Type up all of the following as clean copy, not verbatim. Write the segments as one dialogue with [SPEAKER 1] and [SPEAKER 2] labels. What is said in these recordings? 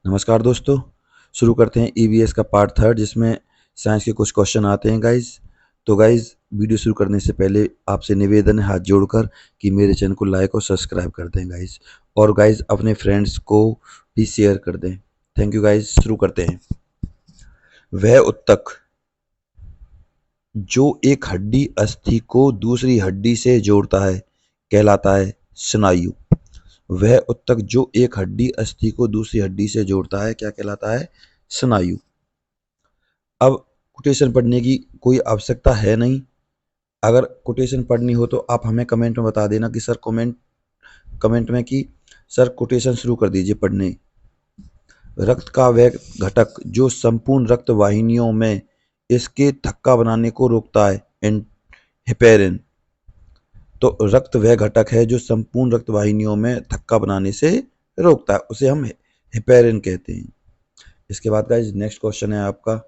[SPEAKER 1] नमस्कार दोस्तों। शुरू करते हैं ईवीएस का पार्ट थर्ड, जिसमें साइंस के कुछ क्वेश्चन आते हैं गाइज। तो गाइज, वीडियो शुरू करने से पहले आपसे निवेदन है हाथ जोड़कर कि मेरे चैनल को लाइक और सब्सक्राइब कर दें गाइज, और गाइज अपने फ्रेंड्स को भी शेयर कर दें। Thank you guys. शुरू करते हैं। वह उत्तक जो एक हड्डी अस्थि को दूसरी हड्डी से जोड़ता है कहलाता है स्नायु। वह उत्तक जो एक हड्डी अस्थि को दूसरी हड्डी से जोड़ता है क्या कहलाता है? स्नायु। अब कोटेशन पढ़ने की कोई आवश्यकता है नहीं। अगर कोटेशन पढ़नी हो तो आप हमें कमेंट में बता देना कि सर कमेंट में कि सर कोटेशन शुरू कर दीजिए पढ़ने। रक्त का वह घटक जो संपूर्ण रक्त वाहिनियों में इसके थक्का बनाने को रोकता है हेपेरिन। तो रक्त वह घटक है जो संपूर्ण रक्त वाहिनियों में थक्का बनाने से रोकता है, उसे हम हेपेरिन कहते हैं। इसके बाद का नेक्स्ट क्वेश्चन है आपका,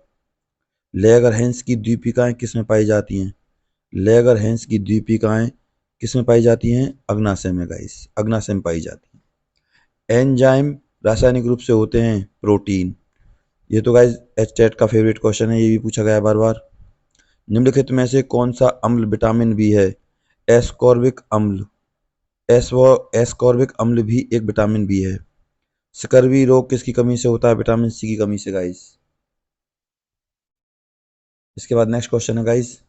[SPEAKER 1] लेगरहैंस की द्वीपिकाएं किस में पाई जाती हैं? लेगरहैंस की द्वीपिकाएं किस में पाई जाती हैं? अग्नाशय में गाइस, अग्नाशय में पाई जाती हैं। एंजाइम रासायनिक रूप से होते हैं प्रोटीन। ये तो गाइस एचटेट का फेवरेट क्वेश्चन है, ये भी पूछा गया है बार बार। निम्नलिखित में से कौन सा अम्ल विटामिन बी है? एस्कॉर्बिक अम्ल। एस्कॉर्बिक अम्ल भी एक विटामिन बी है। स्कर्वी रोग किसकी कमी से होता है? विटामिन सी की कमी से गाइस। इसके बाद नेक्स्ट क्वेश्चन है गाइस,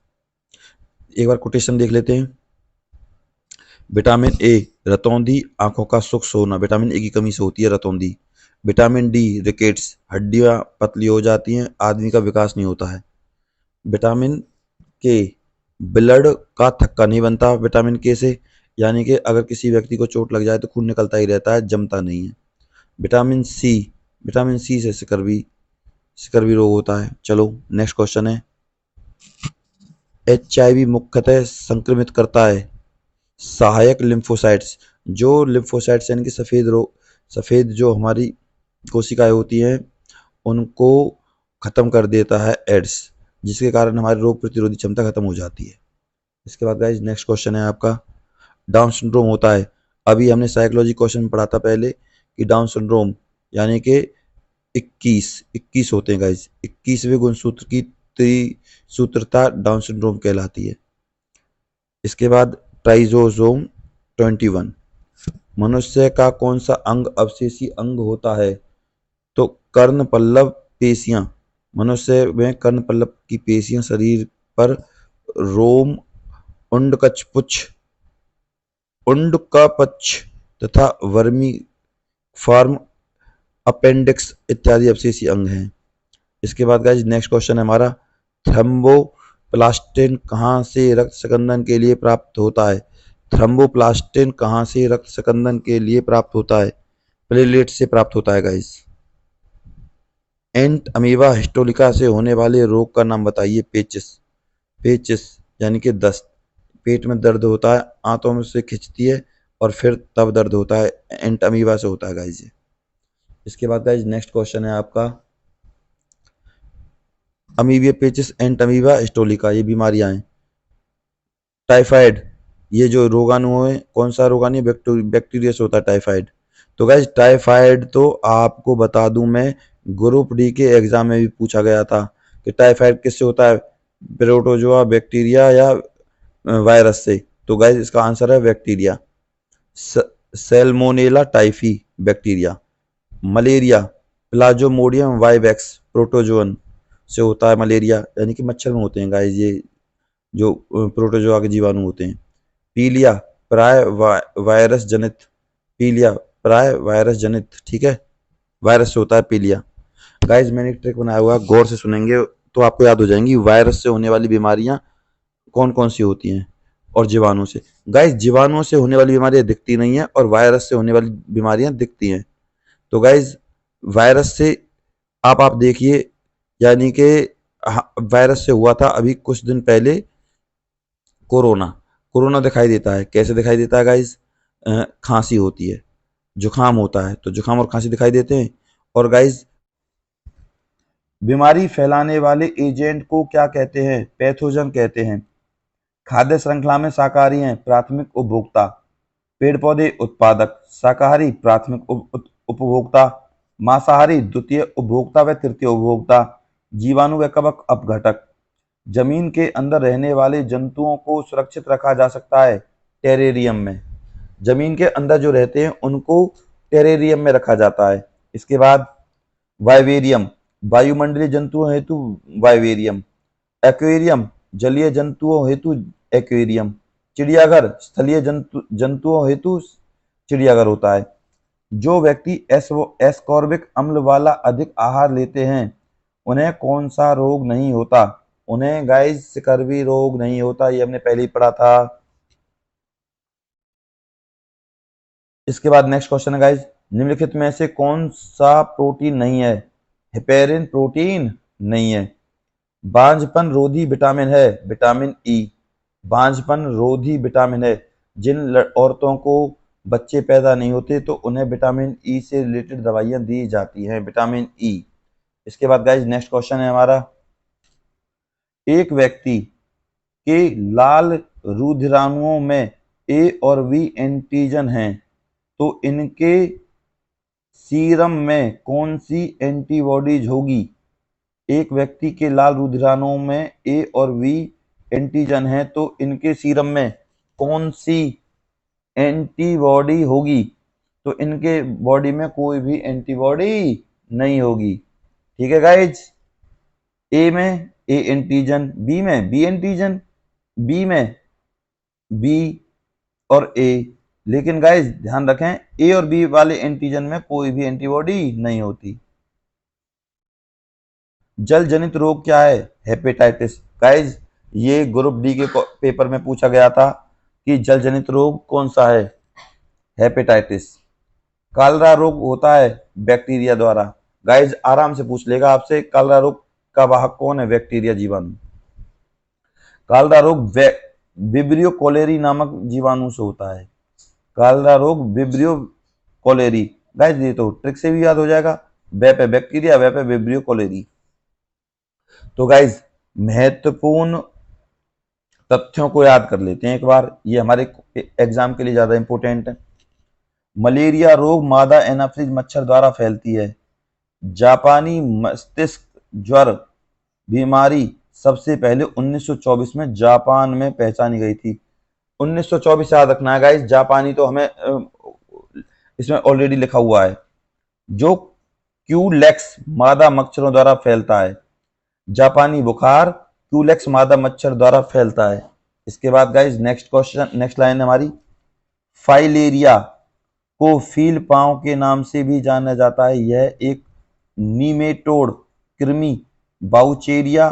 [SPEAKER 1] एक बार कोटेशन देख लेते हैं। विटामिन ए रतौंधी आंखों का सूक्ष्म होना, विटामिन ए की कमी से होती है रतौंधी। विटामिन डी रिकेट्स, हड्डियां पतली हो जाती हैं, आदमी का विकास नहीं होता है। विटामिन के ब्लड का थक्का नहीं बनता विटामिन के से, यानी कि अगर किसी व्यक्ति को चोट लग जाए तो खून निकलता ही रहता है, जमता नहीं है। विटामिन सी से सिकरवी रोग होता है। चलो नेक्स्ट क्वेश्चन है, एचआईवी मुख्यतः संक्रमित करता है सहायक लिम्फोसाइट्स। जो लिम्फोसाइट्स यानी कि सफेद जो हमारी कोशिकाएं होती हैं उनको खत्म कर देता है एड्स, जिसके कारण हमारी रोग प्रतिरोधी क्षमता खत्म हो जाती है। इसके बाद गाइस नेक्स्ट क्वेश्चन है आपका, डाउन सिंड्रोम होता है। अभी हमने साइकोलॉजी क्वेश्चन में पढ़ा था पहले कि डाउन सिंड्रोम यानी कि 21 होते हैं गाइस। 21वें गुणसूत्र की त्रिसूत्रता डाउन सिंड्रोम कहलाती है। इसके बाद ट्राइजोसोम 21। मनुष्य का कौन सा अंग अवशेषी अंग होता है? तो कर्ण पल्लव पेशियां। मनुष्य में कर्ण पल्लव की पेशियां शरीर पर रोम, उंडकपक्ष तथा वर्मी फॉर्म अपेंडिक्स इत्यादि अवशेषी अंग हैं। इसके बाद गाइस नेक्स्ट क्वेश्चन है हमारा, थ्रोम्बोप्लास्टिन कहाँ से रक्त संकंदन के लिए प्राप्त होता है? थ्रोम्बोप्लास्टिन कहाँ से रक्त संकंदन के लिए प्राप्त होता है? प्लेटलेट से प्राप्त होता है गाइस। एंट अमीबा हिस्टोलिका से होने वाले रोग का नाम बताइए। पेचिस यानी कि दस्त, पेट में दर्द होता है, आंतों में से खिंचती है और फिर तब दर्द होता है, एंट अमीबा से होता है गाइस ये। इसके बाद गाइस नेक्स्ट क्वेश्चन है आपका, अमीबिया पेचिस एंट अमीबा हिस्टोलिका ये बीमारियां हैं। टाइफाइड ये जो रोगाणु है, कौन सा रोगाणु? बैक्टीरिया से होता है टाइफाइड। तो गाइस टाइफाइड तो आपको बता दूं मैं, ग्रुप डी के एग्जाम में भी पूछा गया था कि टाइफाइड किससे होता है, प्रोटोजोआ बैक्टीरिया या वायरस से? तो गाइस इसका आंसर है bacteria, Salmonella typhi bacteria. Malaria Plasmodium vivax protozoan से होता है मलेरिया, यानी कि मच्छर में होते हैं गाइस ये जो प्रोटोजोआ के जीवाणु होते हैं। पीलिया प्राय वायरस जनित, पीलिया प्राय वायरस जनित, ठीक है, वायरस से होता है पीलिया। गाइस मैंने एक ट्रिक बनाया हुआ, गौर से सुनेंगे तो आपको याद हो जाएंगी वायरस से होने वाली बीमारियां कौन कौन सी होती हैं और जीवाणु से। गाइस जीवाणुओं से होने वाली बीमारियां दिखती नहीं है और वायरस से होने वाली बीमारियां दिखती हैं। तो गाइस वायरस से आप देखिए, यानी कि वायरस से हुआ था अभी कुछ दिन पहले कोरोना। कोरोना दिखाई देता है, कैसे दिखाई देता है गाइस? खांसी होती है, जुकाम होता है तो जुकाम और खांसी दिखाई देते हैं। और गाइस बीमारी फैलाने वाले एजेंट को क्या कहते हैं? पैथोजन कहते हैं। खाद्य श्रृंखला में शाकाहारी हैं प्राथमिक उपभोक्ता, पेड़ पौधे उत्पादक, शाकाहारी प्राथमिक उपभोक्ता, मांसाहारी, द्वितीय उपभोक्ता व तृतीय उपभोक्ता, जीवाणु व कवक अपघटक। जमीन के अंदर रहने वाले जंतुओं को सुरक्षित रखा जा सकता है टेरेरियम में। जमीन के अंदर जो रहते हैं उनको टेरेरियम में रखा जाता है। इसके बाद वाइवेरियम, वायुमंडलीय जंतुओं हेतु वाइवेरियम। एक्वेरियम, जलीय जंतुओं हेतु एक्वेरियम। चिड़ियाघर, स्थलीय जंतुओं हेतु चिड़ियाघर होता है। जो व्यक्ति एस्कॉर्बिक अम्ल वाला अधिक आहार लेते हैं उन्हें कौन सा रोग नहीं होता? उन्हें गाइस स्कर्वी रोग नहीं होता, ये हमने पहले ही पढ़ा था। इसके बाद नेक्स्ट क्वेश्चन है गाइस, निम्नलिखित में से कौन सा प्रोटीन नहीं है? हेपेरिन प्रोटीन नहीं है। बांझपन रोधी विटामिन है, विटामिन ई। बांझपन रोधी विटामिन है। जिन औरतों को बच्चे पैदा नहीं होते तो उन्हें विटामिन ई से रिलेटेड दवाइयां दी जाती हैं, विटामिन ई। इसके बाद गाइस नेक्स्ट क्वेश्चन है हमारा, एक व्यक्ति के लाल रुधिराणुओं में ए और बी एंटीजन हैं तो इनके सीरम में कौन सी एंटीबॉडीज होगी? एक व्यक्ति के लाल रुधिराणुओं में ए और बी एंटीजन है तो इनके सीरम में कौन सी एंटीबॉडी होगी? तो इनके बॉडी में कोई भी एंटीबॉडी नहीं होगी। ठीक है गाइज, ए में ए एंटीजन, बी में बी एंटीजन, बी में बी और ए। लेकिन गाइज ध्यान रखें, ए और बी वाले एंटीजन में कोई भी एंटीबॉडी नहीं होती। जल जनित रोग क्या है? हेपेटाइटिस। गाइज ये ग्रुप डी के पेपर में पूछा गया था कि जल जनित रोग कौन सा है? हेपेटाइटिस। कालरा रोग होता है बैक्टीरिया द्वारा। गाइज आराम से पूछ लेगा आपसे, कालरा रोग का वाहक कौन है? बैक्टीरिया, जीवाणु। कालरा रोग विब्रियो कोलेरी नामक जीवाणु से होता है। कालरा रोग विब्रियो कोलेरी। गाइज ये तो ट्रिक से भी याद हो जाएगा, वे पे बैक्टीरिया, वे पे विब्रियो कोलेरी। तो गाइज महत्वपूर्ण तथ्यों को याद कर लेते हैं एक बार, ये हमारे एग्जाम के लिए ज्यादा इंपॉर्टेंट है। मलेरिया रोग मादा एनाफिलिस मच्छर द्वारा फैलती है। जापानी मस्तिष्क ज्वर बीमारी सबसे पहले 1924 में जापान में पहचानी गई थी। 1924 याद रखना है गाइस, जापानी तो हमें इसमें ऑलरेडी लिखा हुआ है। जो क्यूलेक्स मादा मच्छरों द्वारा फैलता है। जापानी बुखार क्यूलेक्स मादा मच्छर द्वारा फैलता है। इसके बाद guys next question, next line हमारी, फाइलेरिया को फील पांव के नाम से भी जाना जाता है। यह एक नीमेटोड कृमि बाउचेरिया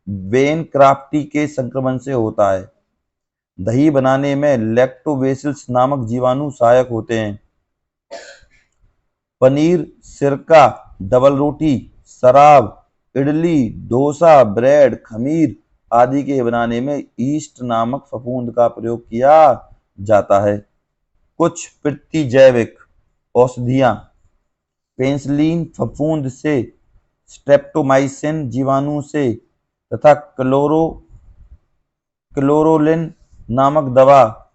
[SPEAKER 1] वेन क्राफ्टी के संक्रमण से होता है। दही बनाने में लैक्टोबैसिलस नामक जीवाणु सहायक होते हैं। पनीर, सिरका, डबल रोटी, शराब, इडली, डोसा, ब्रेड, खमीर आदि के बनाने में ईस्ट नामक फफूंद का प्रयोग किया जाता है। कुछ प्रतिजैविक औषधियां पेनिसिलिन फफूंद से, स्ट्रेप्टोमाइसिन जीवाणु से तथा क्लोरोलिन नामक दवा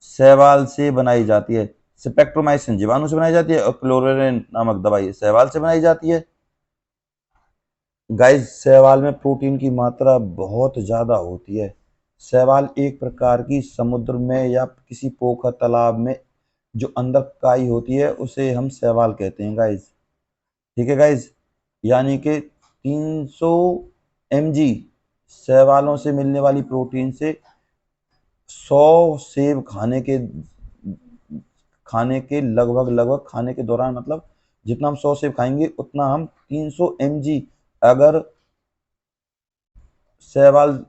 [SPEAKER 1] शैवाल से बनाई जाती है। स्पेक्ट्रोमाइसिन जीवाणु से बनाई जाती है और क्लोरोलिन नामक दवाई शैवाल से बनाई जाती है। गाइस शैवाल में प्रोटीन की मात्रा बहुत ज्यादा होती है। शैवाल एक प्रकार की समुद्र में या किसी पोखर तालाब में जो अंदर काई होती है उसे हम शैवाल कहते हैं गाइस। ठीक है गाइस, यानी कि 300 mg शैवालों से मिलने वाली प्रोटीन से 100 सेब खाने के लगभग खाने के दौरान, मतलब जितना हम 100 सेब खाएंगे उतना हम 300 mg अगर शैवाल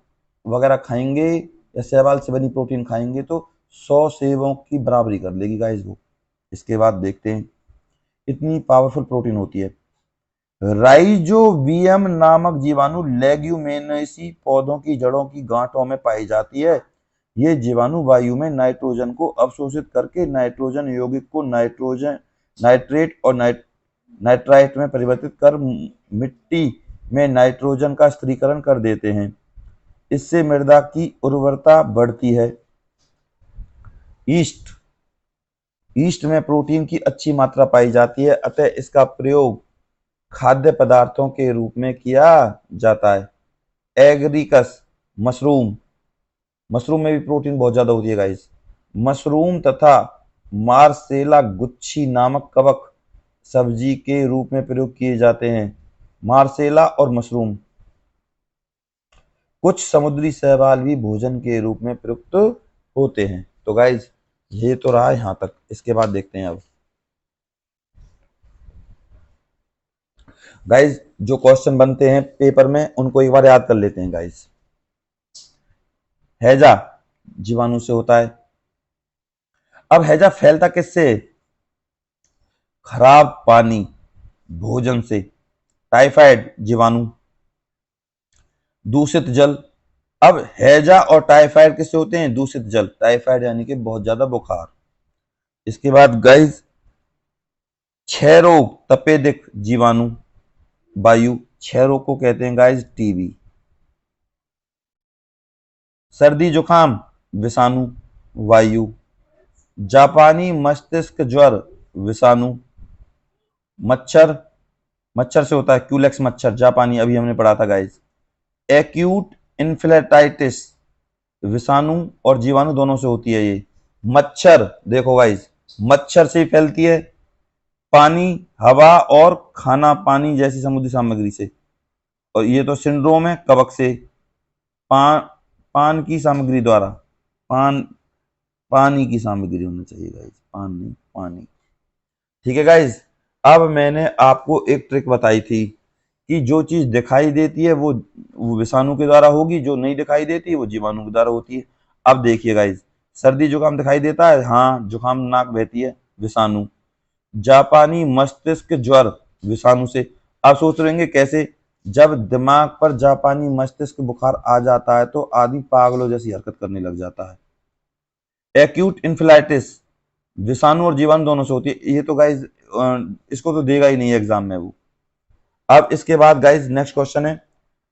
[SPEAKER 1] वगैरह खाएंगे या शैवाल से बनी प्रोटीन खाएंगे तो 100 सेबों की बराबरी कर लेगी गाइस वो। इसके बाद देखते हैं, इतनी पावरफुल प्रोटीन होती है। राइजोबियम नामक जीवाणु लेग्यूमिनेसी पौधों की जड़ों की गांठों में पाई जाती है। ये जीवाणु वायु में नाइट्रोजन को अवशोषित करके नाइट्रोजन यौगिक को नाइट्रेट और नाइट्राइट में परिवर्तित कर मिट्टी में नाइट्रोजन का स्थिरीकरण कर देते हैं। इससे मृदा की उर्वरता बढ़ती है। ईस्ट ईस्ट में प्रोटीन की अच्छी मात्रा पाई जाती है, अतः इसका प्रयोग खाद्य पदार्थों के रूप में किया जाता है। एगरिकस, मशरूम, मशरूम में भी प्रोटीन बहुत ज्यादा होती है गाइस। मशरूम तथा मार्सेला गुच्छी नामक कवक सब्जी के रूप में प्रयोग किए जाते हैं। मार्सेला और मशरूम। कुछ समुद्री शैवाल भी भोजन के रूप में प्रयुक्त होते हैं। तो गाइज ये तो रहा यहां तक। इसके बाद देखते हैं अब गाइज जो क्वेश्चन बनते हैं पेपर में उनको एक बार याद कर लेते हैं गाइज। हैजा जीवाणु से होता है। अब हैजा फैलता किससे? खराब पानी, भोजन से। टाइफाइड जीवाणु। दूषित जल। अब हैजा और टाइफाइड किससे होते हैं? दूषित जल। टाइफाइड यानी कि बहुत ज्यादा बुखार। इसके बाद गाइज क्षय रोग, तपेदिक जीवाणु, वायु। क्षय रोग को कहते हैं गाइज टीबी। सर्दी जुकाम, विषाणु, वायु। जापानी मस्तिष्क ज्वर, विषाणु। मच्छर, मच्छर से होता है क्यूलेक्स मच्छर, जापानी, अभी हमने पढ़ा था गाइज। एक्यूट इन्फ्लेटाइटिस, विषाणु और जीवाणु दोनों से होती है ये। मच्छर देखो गाइज, मच्छर से फैलती है, पानी, हवा और खाना पानी जैसी समुद्री सामग्री से। और ये तो सिंड्रोम है कवक से। पान, पान की सामग्री द्वारा। पान, पानी की सामग्री होना चाहिए गाइज, पान नहीं, पानी। ठीक है गाइज। अब मैंने आपको एक ट्रिक बताई थी कि जो चीज दिखाई देती है वो विषाणु के द्वारा होगी, जो नहीं दिखाई देती वो जीवाणु के द्वारा होती है। अब देखिए गाइज, सर्दी जुकाम दिखाई देता है, हाँ, जुकाम नाक बहती है, विषाणु। जापानी मस्तिष्क ज्वर, विषाणु से। आप सोच रहे होंगे कैसे? जब दिमाग पर जापानी मस्तिष्क बुखार आ जाता है तो आदमी पागलों जैसी हरकत करने लग जाता है। एक्यूट इन्फ्लाइटिस, विषाणु और जीवाणु दोनों से होती है। ये तो गाइज इसको तो देगा ही नहीं एग्जाम में वो। अब इसके बाद गाइज नेक्स्ट क्वेश्चन है,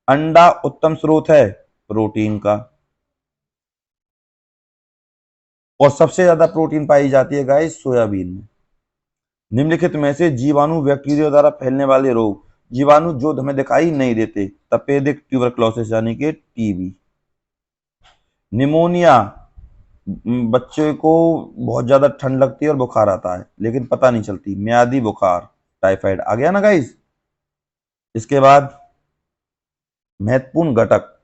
[SPEAKER 1] अंडा उत्तम स्रोत है प्रोटीन का, और सबसे ज्यादा प्रोटीन पाई जाती है गाइज सोयाबीन में। निम्नलिखित में से जीवाणु बैक्टीरिया द्वारा फैलने वाले रोग, जीवाणु जो हमें दिखाई नहीं देते, तपेदिक ट्यूबरक्लोसिस यानी कि टीबी। निमोनिया, बच्चे को बहुत ज्यादा ठंड लगती है और बुखार आता है लेकिन पता नहीं चलती, मियादी बुखार। टाइफाइड आ गया ना गाइज। इसके बाद महत्वपूर्ण घटक,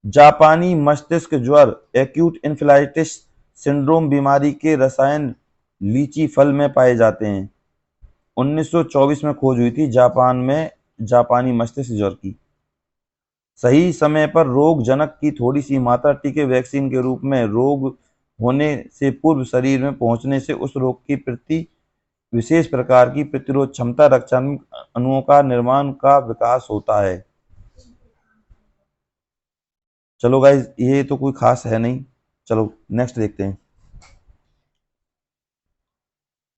[SPEAKER 1] जापानी मस्तिष्क ज्वर, एक्यूट इन्फ्लाइटिस सिंड्रोम बीमारी के रसायन लीची फल में पाए जाते हैं। 1924 में खोज हुई थी जापान में जापानी मस्तिष्क ज्वर की। सही समय पर रोग जनक की थोड़ी सी मात्रा टीके वैक्सीन के रूप में रोग होने से पूर्व शरीर में पहुंचने से उस रोग के प्रति विशेष प्रकार की प्रतिरोध क्षमता, रक्षात्मक अणुओं का निर्माण का विकास होता है। चलो गाइज ये तो कोई खास है नहीं, चलो नेक्स्ट देखते हैं।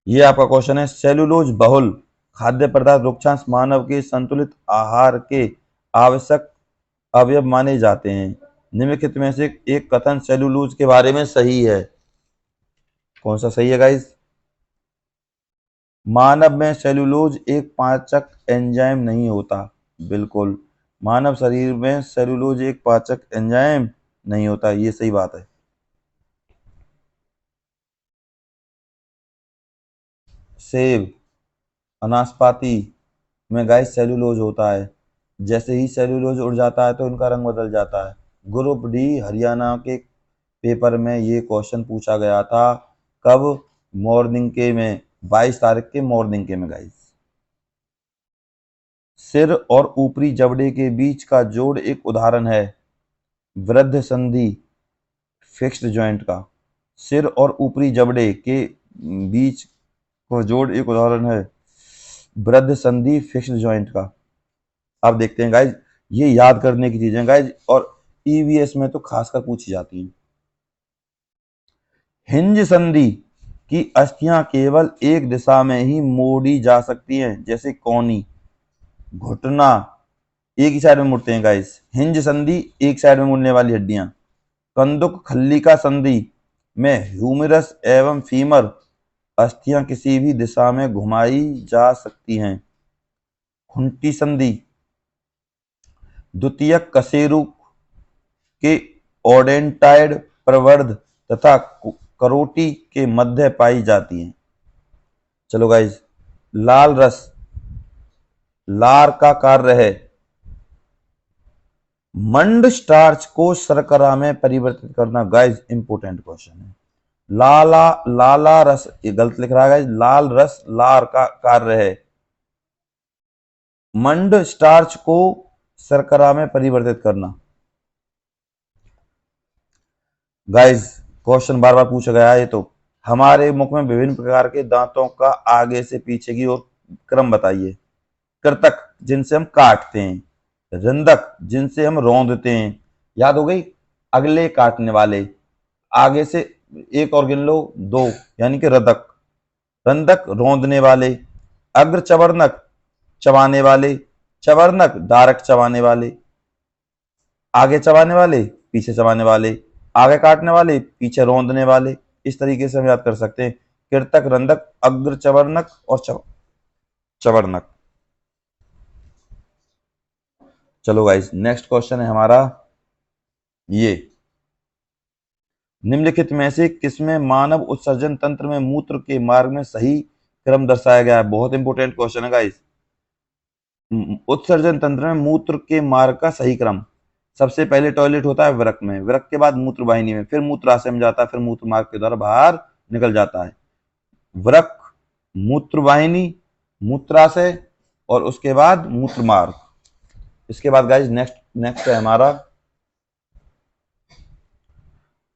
[SPEAKER 1] ये आपका क्वेश्चन है, सेलुलोज बहुल खाद्य पदार्थ वृक्षांश मानव के संतुलित आहार के आवश्यक अवयव माने जाते हैं। निम्नलिखित में से एक कथन सेलुलोज के बारे में सही है। कौन सा सही है गाइज? मानव में सेलुलोज एक पाचक एंजाइम नहीं होता। बिल्कुल, मानव शरीर में सेलुलोज एक पाचक एंजाइम नहीं होता, ये सही बात है। सेब, अनाशपाती में गाइस सेलुलोज होता है। जैसे ही सेलुलोज उड़ जाता है तो इनका रंग बदल जाता है। ग्रुप डी हरियाणा के पेपर में ये क्वेश्चन पूछा गया था। कब? मॉर्निंग के में, 22 तारीख के मॉर्निंग के में गाइस। सिर और ऊपरी जबड़े के बीच का जोड़ एक उदाहरण है वृद्ध संधि, फिक्स्ड जॉइंट का। सिर और ऊपरी जबड़े के बीच का जोड़ एक उदाहरण है वृद्ध संधि, फिक्स्ड जॉइंट का। अब देखते हैं गाइज, ये याद करने की चीजें गाइज, और ईवीएस में तो खासकर पूछी जाती हैं। हिंज संधि की अस्थियां केवल एक दिशा में ही मोड़ी जा सकती हैं, जैसे कौनी, घुटना एक ही साइड में मुड़ते हैं गाइस। हिंज संधि एक साइड में मुड़ने वाली हड्डियां। कंदुक खल्लिका संधि में ह्यूमरस एवं फीमर अस्थियां किसी भी दिशा में घुमाई जा सकती हैं। खुंटी संधि द्वितीयक कशेरुक के ओडेंटाइड प्रवर्ध तथा करोटी के मध्य पाई जाती हैं। चलो गाइज, लाल रस लार का कार्य है मंड स्टार्च को शर्करा में परिवर्तित करना। गाइज इंपोर्टेंट क्वेश्चन है। लाला रस, ये गलत लिख रहा है गाइज, लाल रस लार का कार्य है मंड स्टार्च को शर्करा में परिवर्तित करना। गाइज क्वेश्चन बार बार पूछा गया है। ये तो हमारे मुख में विभिन्न प्रकार के दांतों का आगे से पीछे की ओर क्रम बताइए। कृतक जिनसे हम काटते हैं, रंधक जिनसे हम रौंदते हैं, याद हो गई, अगले काटने वाले, आगे से एक और गिन लो, दो, यानी कि रदक, रंधक रौंदने वाले, अग्र चवर्णक चबाने वाले, चवर्णक डारक चबाने वाले, आगे चबाने वाले पीछे चबाने वाले, आगे काटने वाले पीछे रौंदने वाले। इस तरीके से हम याद कर सकते हैं, कृतक, रंधक, अग्र चवर्णक और चवर्णक। चलो गाइस, नेक्स्ट क्वेश्चन है हमारा ये, निम्नलिखित में से किसमें मानव उत्सर्जन तंत्र में मूत्र के मार्ग में सही क्रम दर्शाया गया है। बहुत इंपोर्टेंट क्वेश्चन है गाइस। उत्सर्जन तंत्र में मूत्र के मार्ग का सही क्रम, सबसे पहले टॉयलेट होता है वृक्क में, वृक्क के बाद मूत्र वाहिनी में, फिर मूत्राशय में जाता है, फिर मूत्र मार्ग के द्वारा बाहर निकल जाता है। वृक्क, मूत्र वाहिनी, मूत्राशय और उसके बाद मूत्र मार्ग। इसके बाद गाइस नेक्स्ट है हमारा,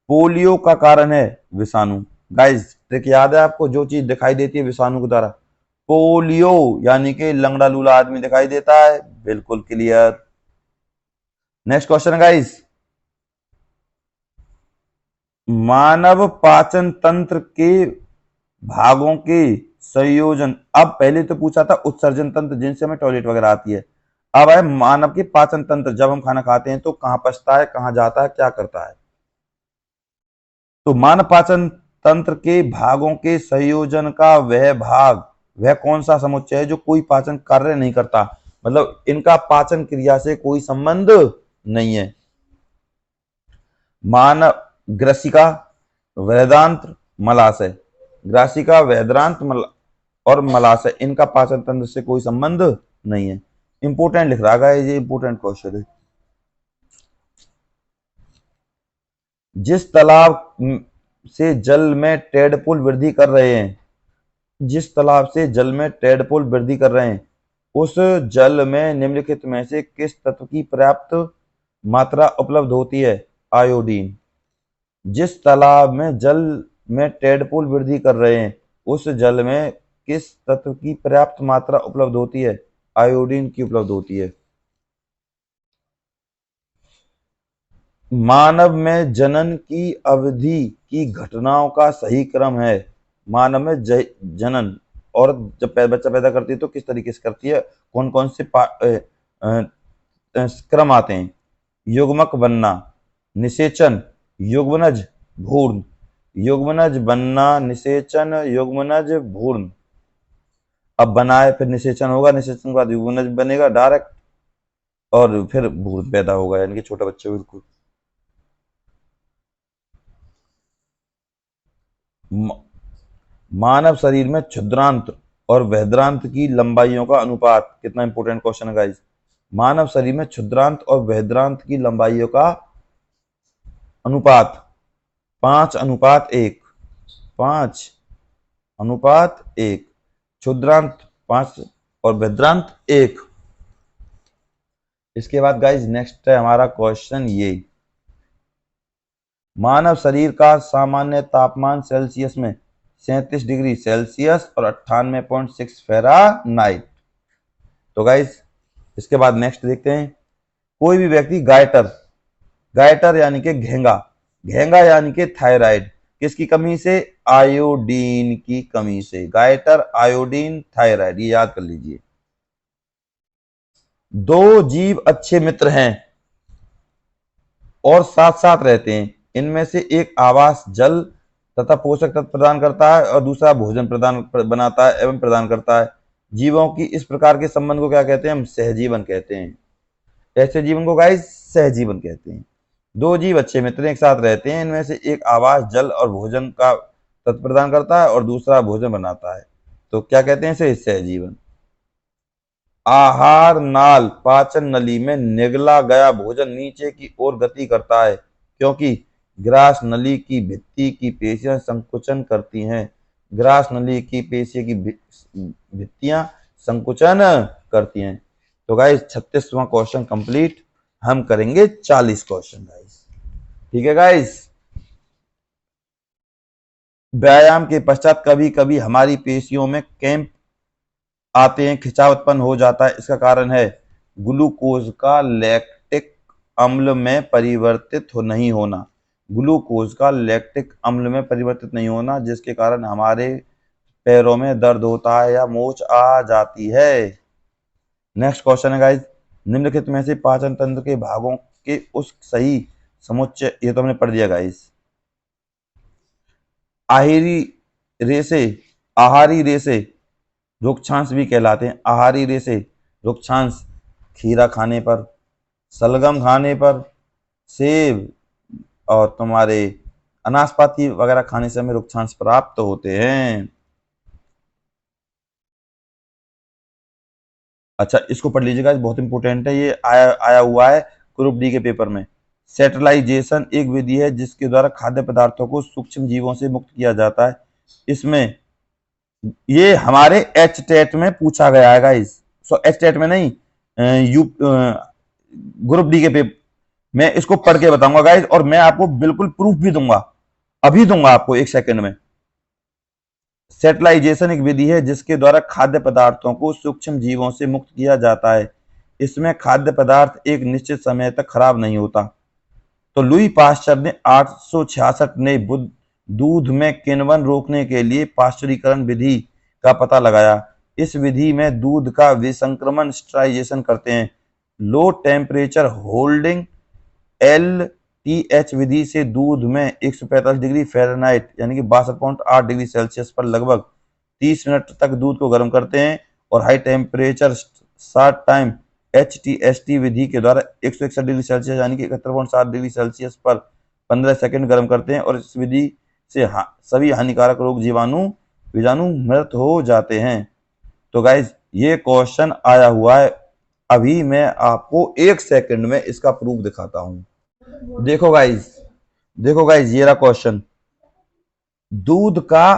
[SPEAKER 1] पोलियो का कारण है विषाणु। गाइस ट्रिक याद है आपको, जो चीज दिखाई देती है विषाणु के द्वारा, पोलियो यानी कि लंगड़ा लूला आदमी दिखाई देता है, बिल्कुल क्लियर। नेक्स्ट क्वेश्चन गाइस, मानव पाचन तंत्र के भागों के संयोजन। अब पहले तो पूछा था उत्सर्जन तंत्र जिनसे हमें टॉयलेट वगैरह आती है, अब है मानव के पाचन तंत्र, जब हम खाना खाते हैं तो कहां पचता है, कहां जाता है, क्या करता है। तो मानव पाचन तंत्र के भागों के संयोजन का वह भाग, वह कौन सा समुच्चय है जो कोई पाचन कार्य नहीं करता, मतलब इनका पाचन क्रिया से कोई संबंध नहीं है। मानव ग्रसिका, वेदांत, मलाशय, ग्रासिका, वेदांत और मलाशय, इनका पाचन तंत्र से कोई संबंध नहीं है। इंपोर्टेंट लिख रहा है ये, इंपोर्टेंट क्वेश्चन है। जिस तालाब से जल में टेडपोल वृद्धि कर रहे हैं, जिस तालाब से जल में टेडपोल वृद्धि कर रहे हैं, उस जल में निम्नलिखित में से किस तत्व की पर्याप्त मात्रा उपलब्ध होती है। आयोडीन। जिस तालाब में जल में टेडपोल वृद्धि कर रहे हैं, उस जल में किस तत्व की पर्याप्त मात्रा उपलब्ध होती है। आयोडीन की उपलब्ध होती है। मानव में जनन की अवधि की घटनाओं का सही क्रम है। मानव में जनन, और जब बच्चा पैदा करती है तो किस तरीके से करती है, कौन कौन से क्रम आते हैं। युग्मक बनना, निषेचन, युग्मनज, भ्रूण, युग्मनज बनना, निषेचन, युग्मनज, भ्रूण। अब बनाए फिर निषेचन होगा, निषेचन के बाद युग्मनज बनेगा डायरेक्ट, और फिर भ्रूण पैदा होगा, यानी कि छोटा बच्चा। बिल्कुल। मानव शरीर में क्षुद्रांत और बृहदांत्र की लंबाइयों का अनुपात, कितना इंपोर्टेंट क्वेश्चन है गाइस। मानव शरीर में क्षुद्रांत और बृहदांत्र की लंबाइयों का अनुपात 5:1, 5:1, क्षुद्रांत 5 और बृहदांत 1। इसके बाद गाइस नेक्स्ट है हमारा क्वेश्चन ये, मानव शरीर का सामान्य तापमान सेल्सियस में 37 डिग्री सेल्सियस और 98.6 फ़ारेनहाइट। तो गाइस इसके बाद नेक्स्ट देखते हैं, कोई भी व्यक्ति गायटर, गायटर यानी कि घेंगा, घेंगा यानी कि थायराइड, किसकी कमी से, आयोडीन की कमी से। गायटर, आयोडीन, थायराइड, ये याद कर लीजिए। दो जीव अच्छे मित्र हैं और साथ साथ रहते हैं, इनमें से एक आवास जल तथा पोषक तत्व प्रदान करता है, और दूसरा भोजन बनाता है एवं प्रदान करता है। जीवों की इस प्रकार के संबंध को क्या कहते हैं? हम सहजीवन कहते हैं। ऐसे जीवन को गाइस सहजीवन कहते हैं। दो जीव अच्छे मित्र एक साथ रहते हैं, इनमें से एक आवास, जल और भोजन का तत्व प्रदान करता है और दूसरा भोजन बनाता है, तो क्या कहते हैं इसे? सहजीवन। आहार नाल पाचन नली में निगला गया भोजन नीचे की ओर गति करता है, क्योंकि ग्रास नली की भित्ति की पेशियां संकुचन करती हैं। ग्रास नली की पेशियों की भित्तियां संकुचन करती हैं। तो गाइस 36वां क्वेश्चन कंप्लीट। हम करेंगे 40 क्वेश्चन गाइस। ठीक है गाइस। व्यायाम के पश्चात कभी कभी हमारी पेशियों में कैंप आते हैं, खिंचाव उत्पन्न हो जाता है। इसका कारण है ग्लूकोज का लैक्टिक अम्ल में परिवर्तित नहीं होना। ग्लूकोज का लैक्टिक अम्ल में परिवर्तित नहीं होना, जिसके कारण हमारे पैरों में दर्द होता है या मोच आ जाती है। नेक्स्ट क्वेश्चन है गाइस, निम्नलिखित में से पाचन तंत्र के भागों के उस सही समुच्चय, ये तो हमने पढ़ दिया गाइस। आहारी रेशे रुक्षांश भी कहलाते हैं। आहारी रेशे रुक्षांश खीरा खाने पर, सलगम खाने पर, सेब और तुम्हारे अनाशपाती वगैरह खाने से हमें रुक्षांश प्राप्त होते हैं। अच्छा, इसको पढ़ लीजिएगा, बहुत इंपॉर्टेंट है, ये आया हुआ है ग्रुप डी के पेपर में। सेटेलाइजेशन एक विधि है जिसके द्वारा खाद्य पदार्थों को सूक्ष्म जीवों से मुक्त किया जाता है। इसमें ये हमारे एच टेट में पूछा गया है गाइस। सो एच टेट में नहीं, ग्रुप डी के पेपर मैं इसको पढ़ के बताऊंगा गाइस, और मैं आपको बिल्कुल प्रूफ भी दूंगा, अभी दूंगा आपको 1 सेकंड में। सेटेलाइजेशन एक विधि है जिसके द्वारा खाद्य पदार्थों को सूक्ष्म जीवों से मुक्त किया जाता है। इसमें खाद्य पदार्थ एक निश्चित समय तक खराब नहीं होता। तो लुई पाश्चर ने 866 ने दूध में किण्वन रोकने के लिए पाश्चरीकरण विधि का पता लगाया। इस विधि में दूध का विसंक्रमण स्टराइजेशन करते हैं। लो टेम्परेचर होल्डिंग LTH विधि से दूध में 145 डिग्री फ़ारेनहाइट यानी कि 62.8 डिग्री सेल्सियस पर लगभग 30 मिनट तक दूध को गर्म करते हैं, और high temperature short time HTST विधि के द्वारा 161 डिग्री सेल्सियस यानी कि 71.7 डिग्री सेल्सियस पर 15 सेकंड गर्म करते हैं, और इस विधि से सभी हानिकारक रोग बीजाणु मृत हो जाते हैं। तो गाइज ये क्वेश्चन आया हुआ है, अभी मैं आपको 1 सेकंड में इसका प्रूफ दिखाता हूं। देखो गाइज ये रहा क्वेश्चन। दूध का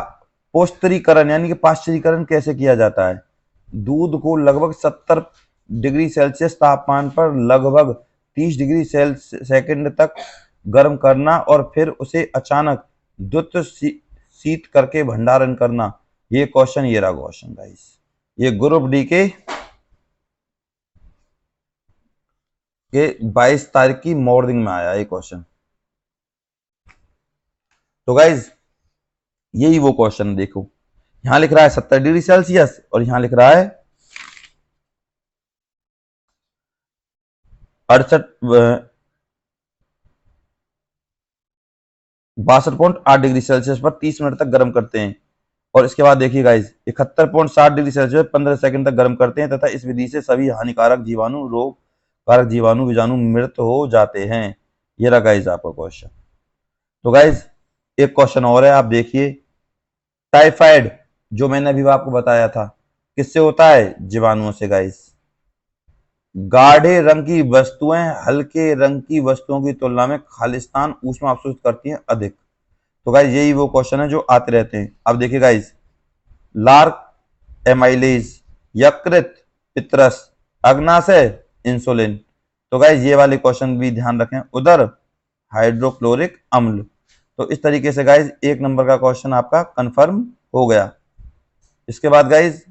[SPEAKER 1] पौष्टिरीकरण यानी कि पाश्चरीकरण कैसे किया जाता है? दूध को लगभग 70 डिग्री सेल्सियस तापमान पर लगभग 30 डिग्री सेकंड तक गर्म करना, और फिर उसे अचानक द्रुत शीत करके भंडारण करना। ये क्वेश्चन, ये रहा क्वेश्चन गाइस, ये ग्रुप डी के 22 तारीख की मॉर्निंग में आया ये क्वेश्चन। तो गाइज यही वो क्वेश्चन, देखो यहां लिख रहा है 70 डिग्री सेल्सियस और यहां लिख रहा है 62.8 डिग्री सेल्सियस पर 30 मिनट तक गर्म करते हैं, और इसके बाद देखिए गाइज 71.7 डिग्री सेल्सियस 15 सेकंड तक गर्म करते हैं, तथा इस विधि से सभी हानिकारक जीवाणु, रोग कारक जीवाणु, बीजाणु मृत हो जाते हैं। ये रहा गाइज आपका क्वेश्चन। तो गाइज एक क्वेश्चन और है, आप देखिए। टाइफाइड जो मैंने अभी आपको बताया था किससे होता है? जीवाणुओं से गाइज। गाढ़े रंग की वस्तुएं हल्के रंग की वस्तुओं की तुलना में खालिस्तान ऊष्मा अवशोषित करती हैं अधिक। तो गाइज यही वो क्वेश्चन है जो आते रहते हैं। अब देखिए गाइज, लार्क एमाइलेज, यकृत, पित्रस, अग्नाशय, इंसुलिन। तो गाइज ये वाले क्वेश्चन भी ध्यान रखें। उदर, हाइड्रोक्लोरिक अम्ल। तो इस तरीके से गाइज 1 नंबर का क्वेश्चन आपका कंफर्म हो गया। इसके बाद गाइज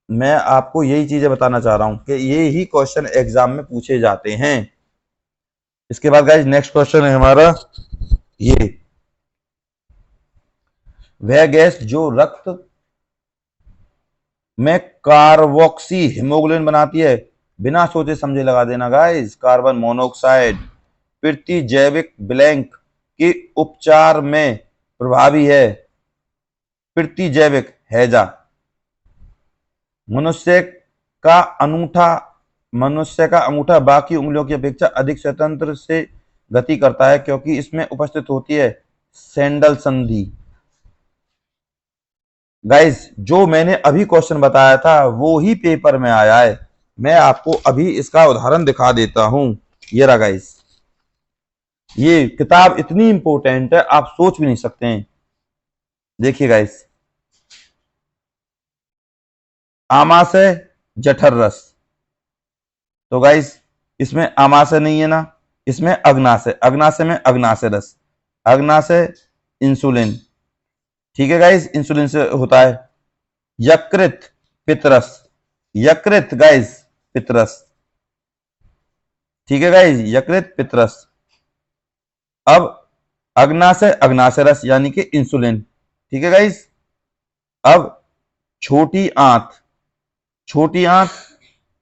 [SPEAKER 1] मैं आपको यही चीजें बताना चाह रहा हूं कि ये ही क्वेश्चन एग्जाम में पूछे जाते हैं। इसके बाद गाइज नेक्स्ट क्वेश्चन है हमारा ये, वह गैस जो रक्त में कार्बोक्सी हीमोग्लोबिन बनाती है, बिना सोचे समझे लगा देना गाइज, कार्बन मोनोऑक्साइड। पृथ्वी जैविक ब्लैंक के उपचार में प्रभावी है, प्रतिजैविक, हैजा। मनुष्य का अंगूठा मनुष्य का अंगूठा बाकी उंगलियों की अपेक्षा अधिक स्वतंत्र से गति करता है क्योंकि इसमें उपस्थित होती है सैंडल संधि। गाइस, जो मैंने अभी क्वेश्चन बताया था वो ही पेपर में आया है। मैं आपको अभी इसका उदाहरण दिखा देता हूं। ये रहा गाइस, ये किताब इतनी इंपॉर्टेंट है आप सोच भी नहीं सकते हैं। देखिए गाइस, आमाशय, जठर रस। तो गाइस, इसमें आमाशय नहीं है ना, इसमें अग्नाशय, अग्नाशय में अग्नाशय रस, अग्नाशय इंसुलिन। ठीक है गाइस, इंसुलिन से होता है। यकृत, पितरस, यकृत गाइस, पितरस। ठीक है गाइस, यकृत, पितरस। अब अग्नाशय, अग्नाशय रस यानी कि इंसुलिन। ठीक है गाइस। अब छोटी आंत, छोटी आंत,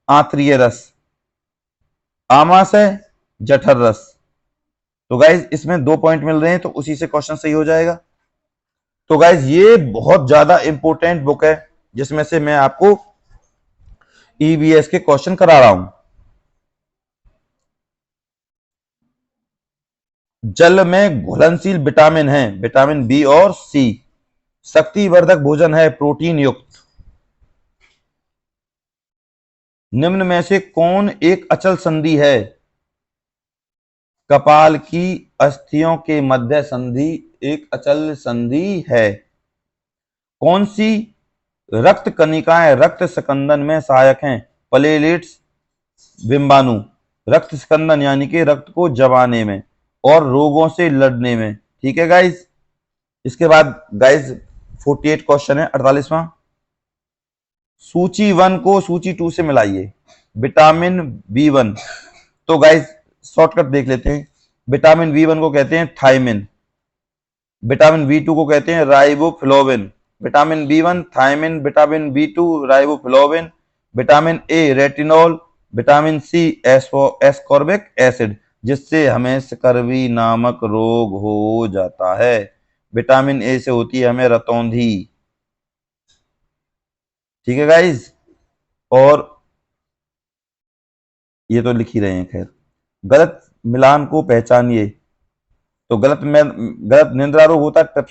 [SPEAKER 1] आंतरीय रस, आमाशय, जठर रस। तो गाइज इसमें 2 पॉइंट मिल रहे हैं तो उसी से क्वेश्चन सही हो जाएगा। तो गाइज ये बहुत ज्यादा इंपॉर्टेंट बुक है जिसमें से मैं आपको ईवीएस के क्वेश्चन करा रहा हूं। जल में घुलनशील विटामिन है, विटामिन बी और सी। शक्तिवर्धक भोजन है, प्रोटीन युक्त। निम्न में से कौन एक अचल संधि है? कपाल की अस्थियों के मध्य संधि एक अचल संधि है। कौन सी रक्त कणिकाएं रक्त स्कंदन में सहायक हैं? प्लेटलेट्स, बिंबाणु। रक्त स्कंदन यानी कि रक्त को जमाने में और रोगों से लड़ने में। ठीक है गाइज। इसके बाद गाइज 48 क्वेश्चन है, 48वां। सूची 1 को सूची 2 से मिलाइए। विटामिन बी1, तो गाइज शॉर्टकट देख लेते हैं। विटामिन बी1 को कहते हैं थायमिन, विटामिन बी2 को कहते हैं riboflavin. Vitamin B one thiamine, vitamin B two riboflavin, vitamin A retinol, vitamin C ascorbic acid, जिससे हमें स्कर्वी नामक रोग हो जाता है। विटामिन ए से होती है हमें रतौंधी। ठीक है गाइज। और ये तो लिख ही रहे हैं, खैर। गलत मिलान को पहचानिए। तो गलत निंद्रा रोग होता है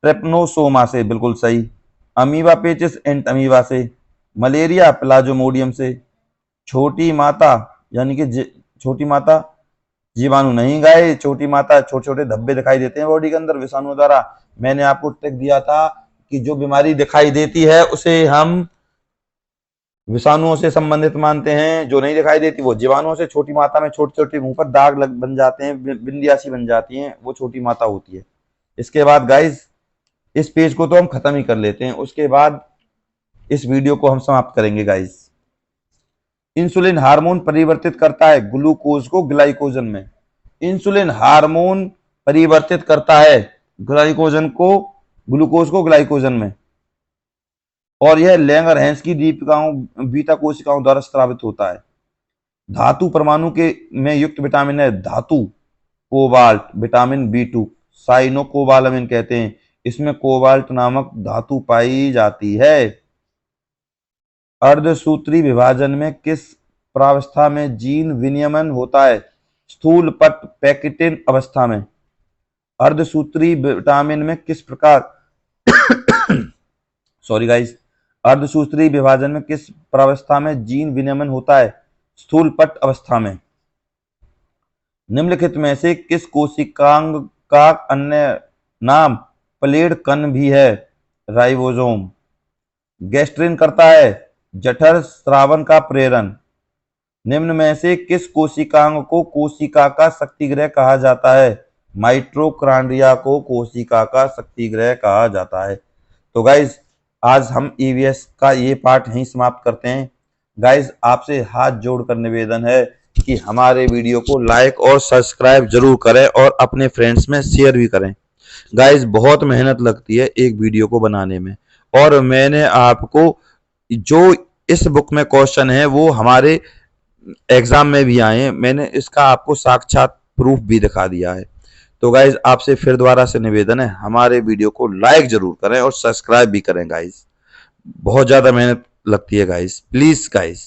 [SPEAKER 1] ट्रेपनोसोमा से, बिल्कुल सही। अमीबा पेचिस एंट अमीबा से। मलेरिया प्लाज्मोडियम से। छोटी माता यानी कि छोटी माता जीवाणु नहीं गाए, छोटी माता छोटे छोटे धब्बे दिखाई देते हैं बॉडी के अंदर विषाणु द्वारा। मैंने आपको ट्रिक दिया था कि जो बीमारी दिखाई देती है उसे हम विषाणुओं से संबंधित मानते हैं, जो नहीं दिखाई देती वो जीवाणुओं से। छोटी माता में छोटे छोटे मुंह पर दाग बन जाते हैं, बिंदियासी बन जाती हैं, वो छोटी माता होती है। इसके बाद गाइज इस पेज को तो हम खत्म ही कर लेते हैं, उसके बाद इस वीडियो को हम समाप्त करेंगे गाइज। इंसुलिन हार्मोन परिवर्तित करता है ग्लूकोज को ग्लाइकोजन में। इंसुलिन हार्मोन परिवर्तित करता है ग्लूकोज को ग्लाइकोजन में, और यह लैंगरहैंस की दीपिकाओं बीटा कोशिकाओं द्वारा स्रावित होता है। धातु परमाणु के में युक्त विटामिन है धातु, कोबाल्ट, विटामिन बी2, साइनोकोबालामिन कहते हैं। इसमें कोबाल्ट नामक धातु पाई जाती है। अर्धसूत्री विभाजन में किस प्रावस्था में जीन विनियमन होता है? स्थूल पट पैकेटिन अवस्था में। अर्धसूत्री विटामिन में किस प्रकार सॉरी गाइस, अर्धसूत्री विभाजन में किस प्रावस्था में जीन विनियमन होता है? स्थूल पट अवस्था में। निम्नलिखित में से किस कोशिकांग का अन्य नाम प्लेड कण भी है? राइबोसोम। गैस्ट्रिन करता है जठर स्रावन का प्रेरण। निम्न में से किस कोशिकांग को कोशिका का शक्तिगृह कहा जाता है? माइटोकॉन्ड्रिया को कोशिका का शक्तिगृह कहा जाता है। तो गाइज आज हम ईवीएस का ये पार्ट यहीं समाप्त करते हैं। गाइज आपसे हाथ जोड़कर निवेदन है कि हमारे वीडियो को लाइक और सब्सक्राइब जरूर करें और अपने फ्रेंड्स में शेयर भी करें। गाइज बहुत मेहनत लगती है एक वीडियो को बनाने में, और मैंने आपको जो इस बुक में क्वेश्चन है वो हमारे एग्जाम में भी आए हैं, मैंने इसका आपको साक्षात प्रूफ भी दिखा दिया है। तो गाइज आपसे फिर दोबारा से निवेदन है, हमारे वीडियो को लाइक जरूर करें और सब्सक्राइब भी करें गाइज। बहुत ज्यादा मेहनत लगती है गाइज, प्लीज गाइज,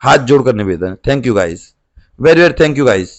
[SPEAKER 1] हाथ जोड़कर निवेदन है। Thank you guys, very very thank you guys.